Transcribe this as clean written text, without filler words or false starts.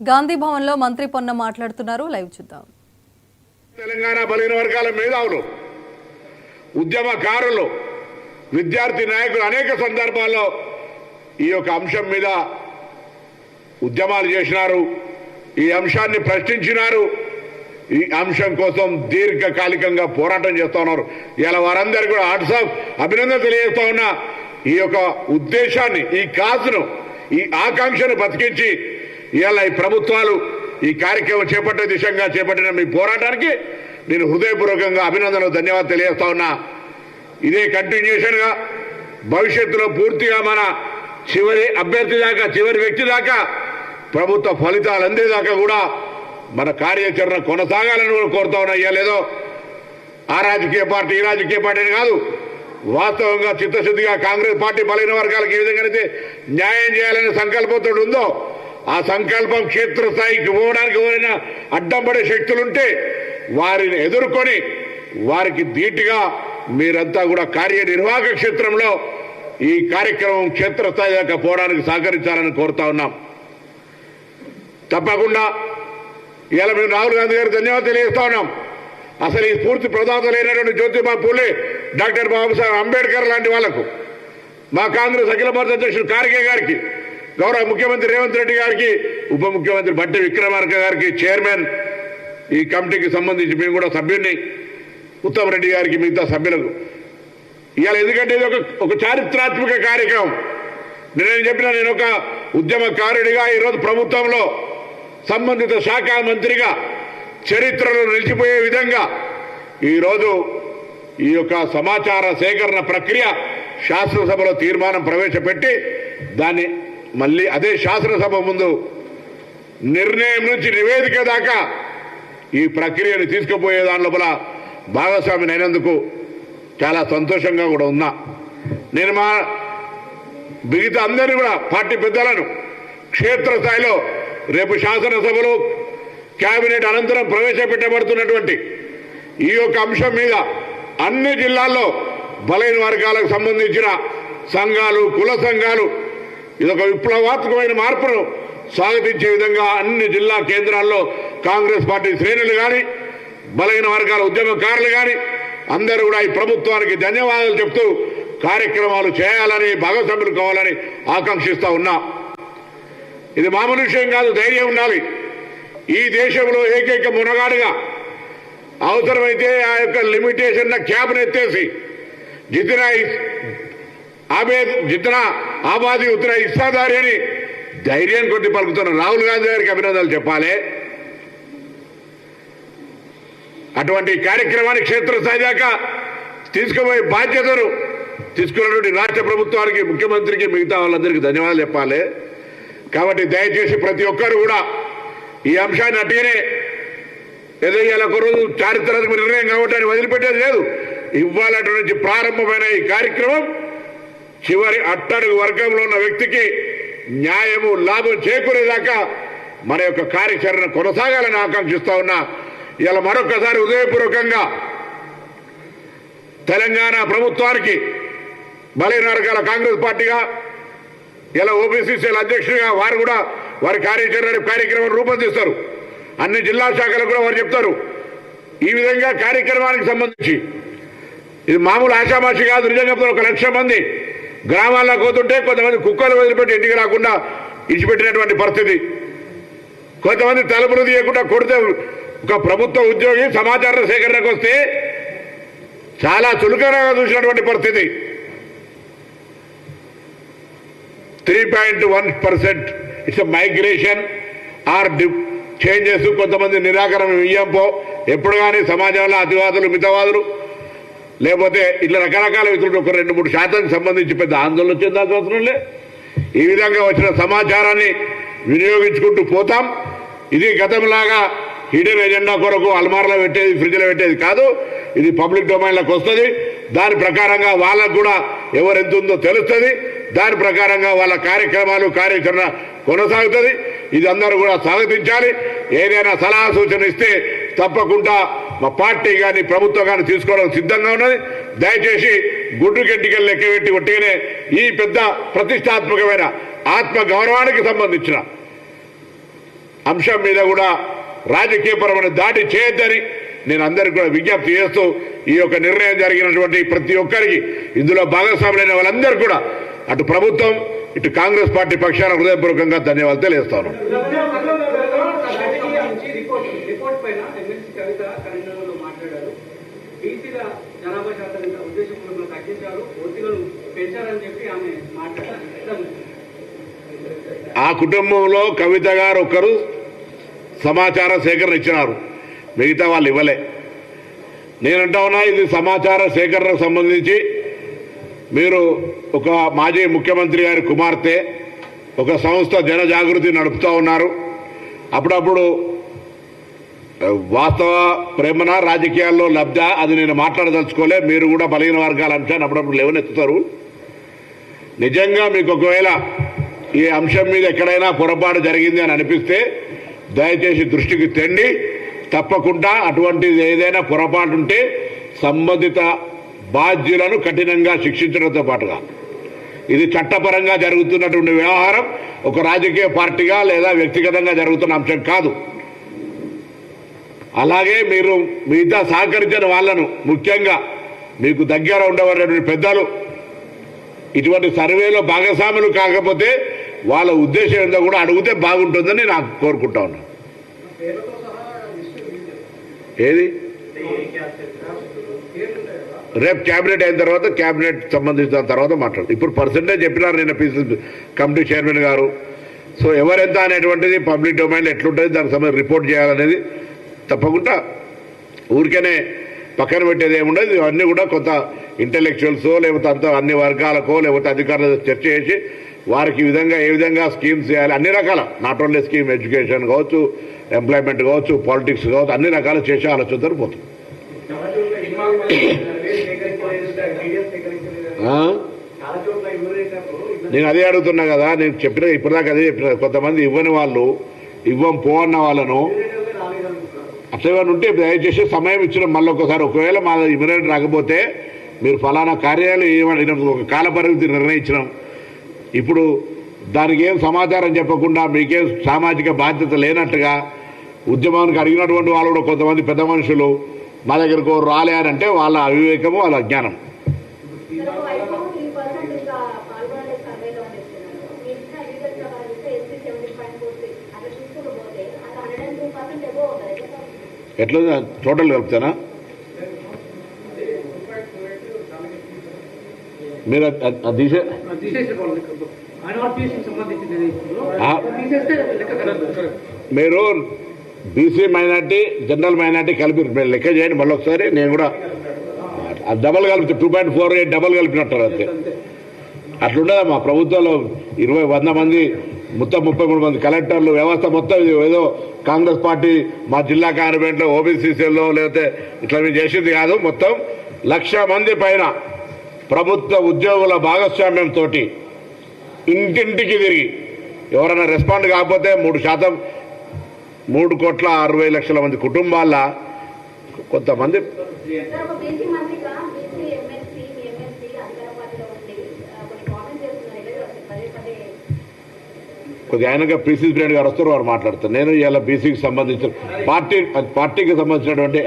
గాంధీ భవన్ లో మంత్రి పొన్న మాట్లాడుతున్నారు. లైవ్ చూద్దాం. తెలంగాణ బలహీన వర్గాల మేధావులు, ఉద్యమకారులు, విద్యార్థి నాయకులు అనేక సందర్భాల్లో ఈ యొక్క అంశం మీద ఉద్యమాలు చేసినారు. ఈ అంశాన్ని ప్రశ్నించినారు. ఈ అంశం కోసం దీర్ఘకాలికంగా పోరాటం చేస్తూ ఉన్నారు. ఇలా వారందరికీ కూడా హాట్సాఫ్ అభినందన తెలియజేస్తా ఉన్నా. ఈ యొక్క ఉద్దేశాన్ని, ఈ కాసును, ఈ ఆకాంక్షను బతికించి ఇవాళ ఈ ప్రభుత్వాలు ఈ కార్యక్రమం చేపట్టే దిశగా చేపట్టిన మీ పోరాటానికి నేను హృదయపూర్వకంగా అభినందనలు, ధన్యవాదాలు తెలియజేస్తా ఉన్నా. ఇదే కంటిన్యూషన్గా భవిష్యత్తులో పూర్తిగా మన చివరి అభ్యర్థి దాకా, చివరి వ్యక్తి దాకా ప్రభుత్వ ఫలితాలు అందేదాకా కూడా మన కార్యాచరణ కొనసాగాలని కూడా కోరుతా ఉన్నా. ఇయ్యలేదో ఆ రాజకీయ పార్టీ, ఈ రాజకీయ పార్టీ అని కాదు, వాస్తవంగా చిత్తశుద్ధిగా కాంగ్రెస్ పార్టీ బలహీన వర్గాలకు ఏ విధంగానైతే న్యాయం చేయాలనే సంకల్పంతో ఉందో ఆ సంకల్పం క్షేత్రస్థాయికి పోవడానికి ఎవరైనా అడ్డం పడే శక్తులుంటే వారిని ఎదుర్కొని వారికి ధీటుగా మీరంతా కూడా కార్యనిర్వాహక క్షేత్రంలో ఈ కార్యక్రమం క్షేత్రస్థాయి దాకా పోవడానికి సహకరించాలని కోరుతా ఉన్నాం. తప్పకుండా ఇవాళ మేము రాహుల్ గాంధీ గారికి ధన్యవాదాలు తెలియజేస్తా ఉన్నాం. అసలు ఈ స్ఫూర్తి ప్రదాతలైనటువంటి జ్యోతిబా పూలే, డాక్టర్ బాబాసాహెబ్ అంబేద్కర్ లాంటి వాళ్లకు, మా కాంగ్రెస్ అఖిల భారత అధ్యక్షుడు ఖార్గే గారికి, గౌరవ ముఖ్యమంత్రి రేవంత్ రెడ్డి గారికి, ఉప ముఖ్యమంత్రి బట్టి విక్రమార్క గారికి, చైర్మన్ ఈ కమిటీకి సంబంధించి మేము కూడా సభ్యుడిని, ఉత్తమ్ రెడ్డి గారికి, మిగతా సభ్యులకు ఇవాళ ఎందుకంటే ఇది ఒక చారిత్రాత్మక కార్యక్రమం. నేను చెప్పిన, నేను ఒక ఉద్యమకారుడిగా ఈరోజు ప్రభుత్వంలో సంబంధిత శాఖ మంత్రిగా చరిత్రలో నిలిచిపోయే విధంగా ఈరోజు ఈ యొక్క సమాచార సేకరణ ప్రక్రియ శాసనసభలో తీర్మానం ప్రవేశపెట్టి దాన్ని మళ్ళీ అదే శాసనసభ ముందు నిర్ణయం నుంచి నివేదిక దాకా ఈ ప్రక్రియను తీసుకుపోయే దాని లోపల భాగస్వామిని అయినందుకు చాలా సంతోషంగా కూడా ఉన్నా. నేను మా మిగతా అందరినీ కూడా పార్టీ పెద్దలను క్షేత్రస్థాయిలో రేపు శాసనసభలో కేబినెట్ అనంతరం ప్రవేశపెట్టబడుతున్నటువంటి ఈ యొక్క అంశం మీద అన్ని జిల్లాల్లో బలైన వర్గాలకు సంబంధించిన సంఘాలు, కుల సంఘాలు ఇదొక విప్లవాత్మకమైన మార్పును స్వాగతించే విధంగా అన్ని జిల్లా కేంద్రాల్లో కాంగ్రెస్ పార్టీ శ్రేణులు కానీ, బలైన వర్గాల ఉద్యమకారులు కానీ అందరూ కూడా ఈ ప్రభుత్వానికి ధన్యవాదాలు చెప్తూ కార్యక్రమాలు చేయాలని, భాగస్వాములు కావాలని ఆకాంక్షిస్తా ఉన్నా. ఇది మామూలు విషయం కాదు, ధైర్యం ఉండాలి. ఈ దేశంలో ఏకైక మునగాడుగా అవసరమైతే ఆ యొక్క లిమిటేషన్ క్యాబ్ను ఎత్తేసి జితనా ఆబాది ఉత్తర ఇస్తాదారి అని ధైర్యం కొద్ది పలుకుతున్న రాహుల్ గాంధీ గారికి అభినందనలు చెప్పాలి. అటువంటి కార్యక్రమాన్ని క్షేత్రస్థాయి దాకా తీసుకుపోయే బాధ్యతను తీసుకున్నటువంటి రాష్ట్ర ప్రభుత్వానికి, ముఖ్యమంత్రికి, మిగతా వాళ్ళందరికీ ధన్యవాదాలు చెప్పాలి. కాబట్టి దయచేసి ప్రతి ఒక్కరు కూడా ఈ అంశాన్ని అట్టిగానే ఏదో ఇలా ఒక రోజు చారిత్రాత్మక నిర్ణయం కావటాన్ని వదిలిపెట్టేది లేదు. ఇవాళ నుంచి ప్రారంభమైన ఈ కార్యక్రమం చివరి అట్టడుగు వర్గంలో ఉన్న వ్యక్తికి న్యాయము, లాభం చేకూరేదాకా మన యొక్క కార్యాచరణ కొనసాగాలని ఆకాంక్షిస్తా ఉన్నా. ఇలా మరొకసారి హృదయపూర్వకంగా తెలంగాణ ప్రభుత్వానికి బలైన వర్గాల కాంగ్రెస్ పార్టీగా, ఇలా ఓబీసీసీల అధ్యక్షుడిగా వారు కూడా వారి కార్యక్రమం రూపొందిస్తారు. అన్ని జిల్లా శాఖలకు కూడా వారు చెప్తారు. ఈ విధంగా కార్యక్రమానికి సంబంధించి ఇది మామూలు ఆషామాషి కాదు. నిజంగా 1,00,000 మంది గ్రామాల్లోకి పోతుంటే కొంతమంది కుక్కలు వదిలిపెట్టి ఇంటికి రాకుండా ఇచ్చిపెట్టినటువంటి పరిస్థితి, కొంతమంది తలుపులు తీయకుండా కొడితే ఒక ప్రభుత్వ ఉద్యోగి సమాచార సేకరణకు వస్తే చాలా చులకనగా చూసినటువంటి పరిస్థితి. 3.1% ఇట్స్ మైగ్రేషన్ ఆర్ చేంజెస్. కొంతమంది నిరాకరణ ఇయ్యంపో ఎప్పుడు కానీ సమాజంలో అతివాదులు, మితవాదులు, లేకపోతే ఇట్లా రకరకాల వ్యక్తులు ఒక 2-3% సంబంధించి పెద్ద ఆందోళన చెందాల్సిన అవసరం లే. ఈ విధంగా వచ్చిన సమాచారాన్ని వినియోగించుకుంటూ పోతాం. ఇది గతంలాగా హిడెన్ ఎజెండా కొరకు అల్మార్లో పెట్టేది, ఫ్రిడ్జ్లో పెట్టేది కాదు. ఇది పబ్లిక్ డొమైన్లోకి వస్తుంది. దాని ప్రకారంగా వాళ్ళకు కూడా ఎవరెంత ఉందో తెలుస్తుంది. దాని ప్రకారంగా వాళ్ళ కార్యక్రమాలు, కార్యాచరణ కొనసాగుతుంది. ఇది అందరూ కూడా స్వాగతించాలి. ఏదైనా సలహా సూచన ఇస్తే తప్పకుండా మా పార్టీ కానీ ప్రభుత్వం కానీ తీసుకోవడానికి సిద్ధంగా ఉన్నది. దయచేసి గుడ్డు గట్టికలు లెక్క పెట్టి ఒట్టిగానే ఈ పెద్ద ప్రతిష్టాత్మకమైన ఆత్మ గౌరవానికి సంబంధించిన అంశం మీద కూడా రాజకీయపరమైన దాడి చేయొద్దని నేను అందరికీ కూడా విజ్ఞప్తి చేస్తూ ఈ యొక్క నిర్ణయం జరిగినటువంటి ప్రతి ఒక్కరికి ఇందులో భాగస్వాములైన వాళ్ళందరూ కూడా అటు ప్రభుత్వం ఇటు కాంగ్రెస్ పార్టీ పక్షాన హృదయపూర్వకంగా ధన్యవాదాలు తెలియజేస్తాను. ఆ కుటుంబంలో కవిత గారు ఒకరు సమాచార సేకరణ ఇచ్చినారు, మిగతా వాళ్ళు ఇవ్వలే. నేనంటా ఉన్నా ఇది సమాచార సేకరణకు సంబంధించి మీరు ఒక మాజీ ముఖ్యమంత్రి గారి కుమార్తె ఒక సంస్థ జనజాగృతి నడుపుతూ ఉన్నారు. అప్పుడప్పుడు వాస్తవ ప్రేమన రాజకీయాల్లో లబ్ధ అది నేను మాట్లాడదలుచుకోలే. మీరు కూడా బలహీన వర్గాల అంశాన్ని అప్పుడప్పుడు లేవనెత్తుతారు. నిజంగా మీకు ఒకవేళ ఈ అంశం మీద ఎక్కడైనా పొరపాటు జరిగింది అని అనిపిస్తే దయచేసి దృష్టికి తెండి. తప్పకుండా అటువంటిది ఏదైనా పొరపాటు ఉంటే సంబంధిత బాధ్యులను కఠినంగా శిక్షించడంతో పాటుగా ఇది చట్టపరంగా జరుగుతున్నటువంటి వ్యవహారం ఒక రాజకీయ పార్టీగా లేదా వ్యక్తిగతంగా జరుగుతున్న అంశం కాదు. అలాగే మీరు మిగతా సహకరించిన వాళ్ళను, ముఖ్యంగా మీకు దగ్గర ఉండేటువంటి పెద్దలు ఇటువంటి సర్వేలో భాగస్వాములు కాకపోతే వాళ్ళ ఉద్దేశం ఏందో కూడా అడిగితే బాగుంటుందని నాకు కోరుకుంటా ఉన్నాను. ఏది రేపు క్యాబినెట్ అయిన తర్వాత క్యాబినెట్ సంబంధించిన తర్వాత మాట్లాడు. ఇప్పుడు పర్సెంటేజ్ చెప్పినారు నిన్న పీసీసీ కమిటీ చైర్మన్ గారు. సో ఎవరెంత అనేటువంటిది పబ్లిక్ డొమైన్ ఎట్లుంటుంది దానికి సంబంధించి రిపోర్ట్ చేయాలనేది తప్పకుండా ఊరికేనే పక్కన పెట్టేది ఏముండదు. ఇవన్నీ కూడా కొంత ఇంటెలెక్చువల్స్ లేకపోతే అంత అన్ని వర్గాలకో లేకపోతే అధికారులతో చర్చ చేసి వారికి ఏ విధంగా స్కీమ్స్ చేయాలి, అన్ని రకాల నాట్ ఓన్లీ స్కీమ్ ఎడ్యుకేషన్ కావచ్చు, ఎంప్లాయ్మెంట్ కావచ్చు, పాలిటిక్స్ కావచ్చు, అన్ని రకాలు చేసే ఆలోచనతో పోతుంది. నేను అదే అడుగుతున్నా కదా, నేను చెప్పిన ఇప్పటిదాకా అదే చెప్పిన. కొంతమంది ఇవ్వని వాళ్ళు ఇవ్వం పో అన్న వాళ్ళను అట్లా ఏమైనా ఉంటే దయచేసి సమయం ఇచ్చిన మళ్ళీ ఒకసారి ఒకవేళ మా ఇమ్మీడియట్ రాకపోతే మీరు ఫలానా కార్యాలయం ఏమని ఒక కాల పరిమితి నిర్ణయించినాం. ఇప్పుడు దానికి ఏం సమాచారం చెప్పకుండా మీకేం సామాజిక బాధ్యత లేనట్టుగా ఉద్యమానికి అడిగినటువంటి వాళ్ళు కూడా కొంతమంది పెద్ద మనుషులు మా దగ్గరకు రాలే అని అంటే వాళ్ళ అవివేకము వాళ్ళ అజ్ఞానం. ఎట్లా టోటల్ కలుపుతానా మీరు మీరు బీసీ మైనార్టీ జనరల్ మైనార్టీ కలిపి లెక్క చేయండి మళ్ళీ ఒకసారి. నేను కూడా డబల్ కలిపి 2.48 డబల్ కలిపినట్టు అంతే. అట్లుండదా మా ప్రభుత్వంలో 100 మంది మొత్తం 33 మంది కలెక్టర్లు వ్యవస్థ మొత్తం ఏదో కాంగ్రెస్ పార్టీ మా జిల్లా కార్పొరేట్లో ఓబీసీసీలో లేకపోతే ఇట్లా మేము చేసింది కాదు. మొత్తం 1,00,000 మంది పైన ప్రభుత్వ ఉద్యోగుల భాగస్వామ్యంతో ఇంటింటికి తిరిగి ఎవరైనా రెస్పాండ్ కాకపోతే 3% 3,60,00,000 మంది కుటుంబాల కొంతమంది కొద్దిగా ఆయనగా పీసీసీ ప్రెసిడెంట్ గారు వస్తారు, వారు మాట్లాడతారు. నేను ఇలా బీసీకి సంబంధించిన పార్టీకి సంబంధించినటువంటి